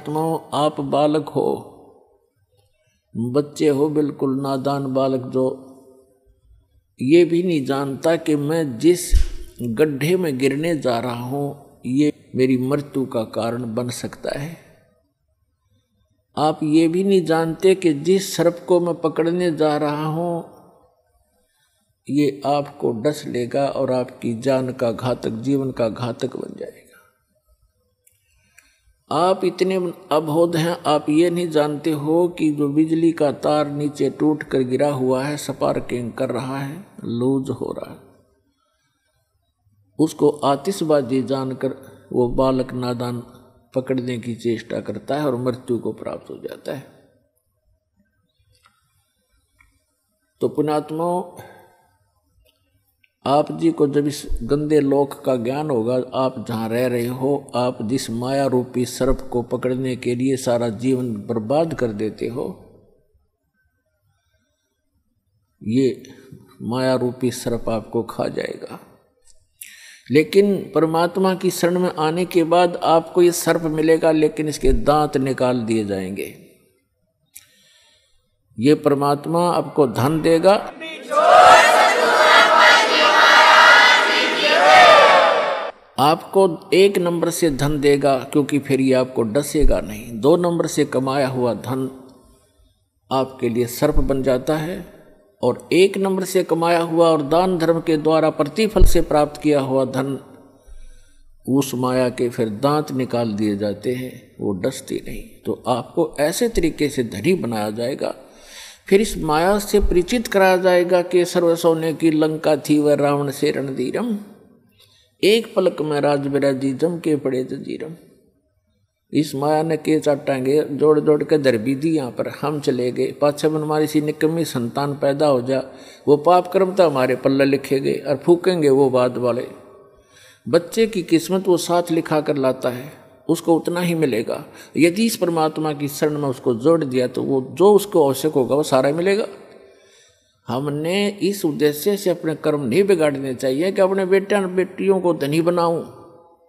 पुण्यात्माओं, आप बालक हो, बच्चे हो, बिल्कुल नादान बालक, जो ये भी नहीं जानता कि मैं जिस गड्ढे में गिरने जा रहा हूं ये मेरी मृत्यु का कारण बन सकता है। आप ये भी नहीं जानते कि जिस सर्प को मैं पकड़ने जा रहा हूं ये आपको डस लेगा और आपकी जान का घातक, जीवन का घातक बन जाएगा। आप इतने अबोध हैं, आप ये नहीं जानते हो कि जो बिजली का तार नीचे टूट कर गिरा हुआ है, स्पार्किंग कर रहा है, लूज हो रहा है, उसको आतिशबाजी जानकर वो बालक नादान पकड़ने की चेष्टा करता है और मृत्यु को प्राप्त हो जाता है। तो पुण्यात्माओं, आप जी को जब इस गंदे लोक का ज्ञान होगा, आप जहाँ रह रहे हो, आप जिस माया रूपी सर्प को पकड़ने के लिए सारा जीवन बर्बाद कर देते हो, ये माया रूपी सर्प आपको खा जाएगा। लेकिन परमात्मा की शरण में आने के बाद आपको ये सर्प मिलेगा, लेकिन इसके दांत निकाल दिए जाएंगे। ये परमात्मा आपको धन देगा, आपको 1 नंबर से धन देगा, क्योंकि फिर ये आपको डसेगा नहीं। 2 नंबर से कमाया हुआ धन आपके लिए सर्प बन जाता है, और 1 नंबर से कमाया हुआ और दान धर्म के द्वारा प्रतिफल से प्राप्त किया हुआ धन, उस माया के फिर दांत निकाल दिए जाते हैं, वो डसती नहीं। तो आपको ऐसे तरीके से धनी बनाया जाएगा, फिर इस माया से परिचित कराया जाएगा कि सर्व सोने की लंका थी वह रावण से रणधीरम, एक पलक में राज बिराजी जम के पड़े जजीरम। इस माया ने के चाटांगे जोड़ जोड़ के दर भी दी, यहाँ पर हम चले गए, पाछे मन हमारी सी निकम्मी संतान पैदा हो जा, वो पाप कर्म तो हमारे पल्ले लिखे गए और फूकेंगे वो बाद वाले। बच्चे की किस्मत वो साथ लिखा कर लाता है, उसको उतना ही मिलेगा। यदि इस परमात्मा की शरण में उसको जोड़ दिया तो वो जो उसको आवश्यक होगा वो सारा मिलेगा। हमने इस उद्देश्य से अपने कर्म नहीं बिगाड़ने चाहिए कि अपने बेटे और बेटियों को धनी बनाऊं,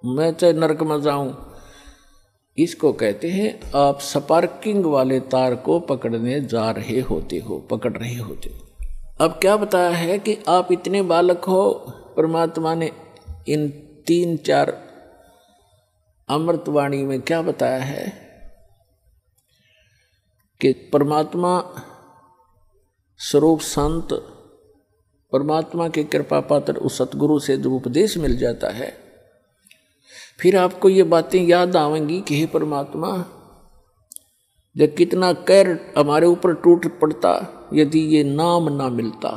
मैं चाहे नरक में जाऊं। इसको कहते हैं आप स्पार्किंग वाले तार को पकड़ने जा रहे होते हो, पकड़ रहे होते हो। अब क्या बताया है कि आप इतने बालक हो, परमात्मा ने इन 3-4 अमृतवाणी में क्या बताया है कि परमात्मा स्वरूप संत, परमात्मा के कृपा पात्र उस सतगुरु से जो उपदेश मिल जाता है, फिर आपको ये बातें याद आवेंगी कि हे परमात्मा, जब कितना कहर हमारे ऊपर टूट पड़ता यदि ये नाम ना मिलता।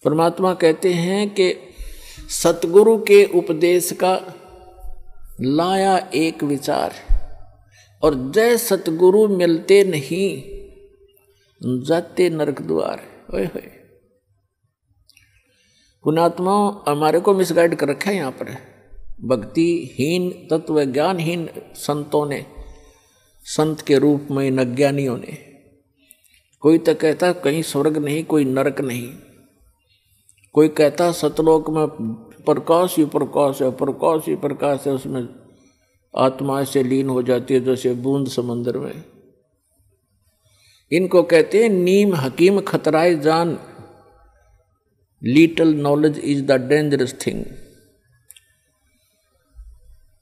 परमात्मा कहते हैं कि सतगुरु के उपदेश का लाया एक विचार, और जय सतगुरु मिलते नहीं जाते नरक द्वार। ओए होए, पुण्यात्मा हमारे को मिसगाइड कर रखा है यहाँ पर। भक्तिहीन तत्व ज्ञानहीन संतों ने, संत के रूप में इन अज्ञानियों ने, कोई तो कहता कहीं स्वर्ग नहीं, कोई नरक नहीं, कोई कहता सतलोक में प्रकाश ही प्रकाश है, प्रकाश ही प्रकाश है, उसमें आत्मा से लीन हो जाती है जैसे बूंद समंदर में। इनको कहते हैं नीम हकीम खतराए जान, little knowledge is the dangerous thing.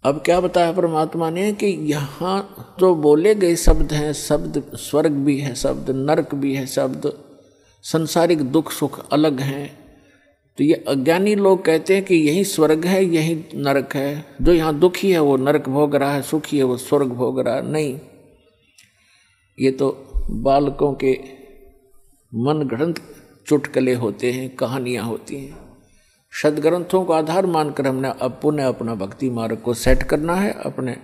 अब क्या बताया परमात्मा ने कि यहाँ जो बोले गए शब्द हैं, शब्द स्वर्ग भी है, शब्द नरक भी है, शब्द संसारिक दुख सुख अलग हैं। तो ये अज्ञानी लोग कहते हैं कि यही स्वर्ग है, यही नरक है, जो यहाँ दुखी है वो नरक भोग रहा है, सुखी है वो स्वर्ग भोग रहा है। नहीं, ये तो बालकों के मन गढ़ंत चुटकले होते हैं, कहानियाँ होती हैं। सदग्रंथों को आधार मानकर हमने अब पुनः अपना भक्ति मार्ग को सेट करना है, अपने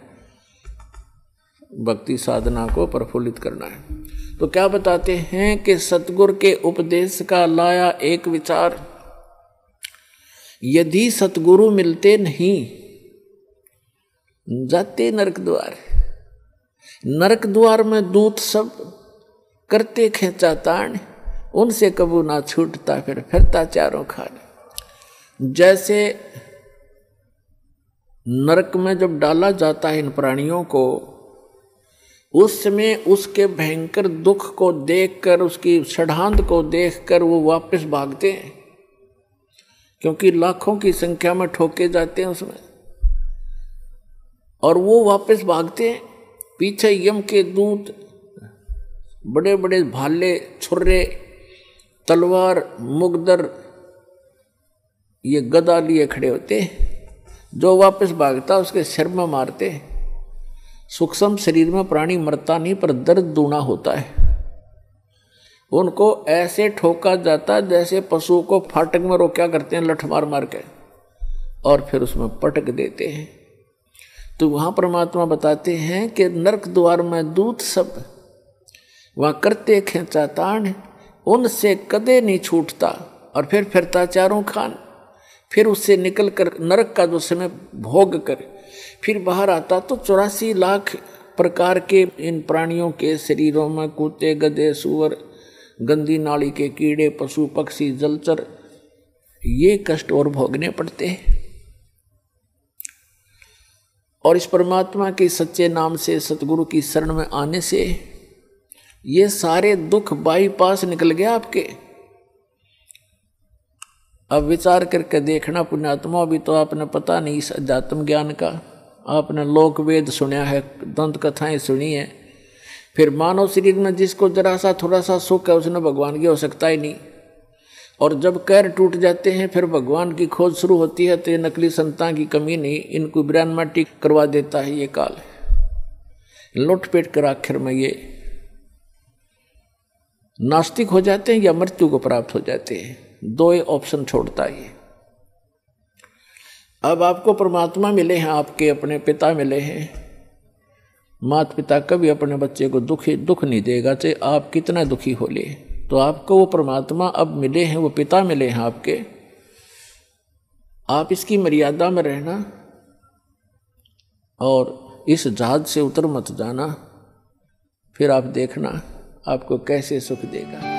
भक्ति साधना को प्रफुल्लित करना है। तो क्या बताते हैं कि सतगुरु के उपदेश का लाया एक विचार, यदि सतगुरु मिलते नहीं जाते नरक द्वार। नरक द्वार में दूत सब करते खेचा ताण, उनसे कबू ना छूटता फिर फिरता चारों खाने। जैसे नरक में जब डाला जाता है इन प्राणियों को, उस समय उसके भयंकर दुख को देखकर, उसकी षड्यंत्र को देखकर वो वापस भागते हैं, क्योंकि लाखों की संख्या में ठोके जाते हैं उसमें, और वो वापस भागते हैं। पीछे यम के दूत बड़े बड़े भाले, छुर्रे, तलवार, मुगदर, ये गदा लिए खड़े होते हैं। जो वापस भागता उसके सिर में मारते हैं। सूक्ष्म शरीर में प्राणी मरता नहीं, पर दर्द दूना होता है। उनको ऐसे ठोका जाता जैसे पशु को फाटक में रोका करते हैं, लठ मार मार के, और फिर उसमें पटक देते हैं। तो वहाँ परमात्मा बताते हैं कि नरक द्वार में दूत सब वहाँ करते खींचातान, उनसे कदे नहीं छूटता, और फिर फिरता चारों खान। फिर उससे निकल कर नरक का जो समय भोग कर फिर बाहर आता तो 84 लाख प्रकार के इन प्राणियों के शरीरों में कुत्ते, गधे, सूअर, गंदी नाली के कीड़े, पशु पक्षी, जलचर, ये कष्ट और भोगने पड़ते हैं। और इस परमात्मा के सच्चे नाम से, सतगुरु की शरण में आने से ये सारे दुख बाईपास निकल गया आपके। अब विचार करके देखना पुण्यात्मा, अभी तो आपने पता नहीं इस अध्यात्म ज्ञान का, आपने लोक वेद सुना है, दंत कथाएं सुनी है, फिर मानव शरीर में जिसको जरा सा थोड़ा सा सुख है उसने भगवान की हो सकता ही नहीं। और जब कैर टूट जाते हैं फिर भगवान की खोज शुरू होती है, तो ये नकली संतान की कमी नहीं, इनको ब्रह्मांड करवा देता है ये काल। लुटपेट कर आखिर में ये नास्तिक हो जाते हैं या मृत्यु को प्राप्त हो जाते हैं। दो ही ऑप्शन छोड़ता है। अब आपको परमात्मा मिले हैं, आपके अपने पिता मिले हैं। माता पिता कभी अपने बच्चे को दुख नहीं देगा, चाहे आप कितना दुखी हो ले। तो आपको वो परमात्मा अब मिले हैं, वो पिता मिले हैं आपके। आप इसकी मर्यादा में रहना और इस जहाज से उतर मत जाना, फिर आप देखना आपको कैसे सुख देगा।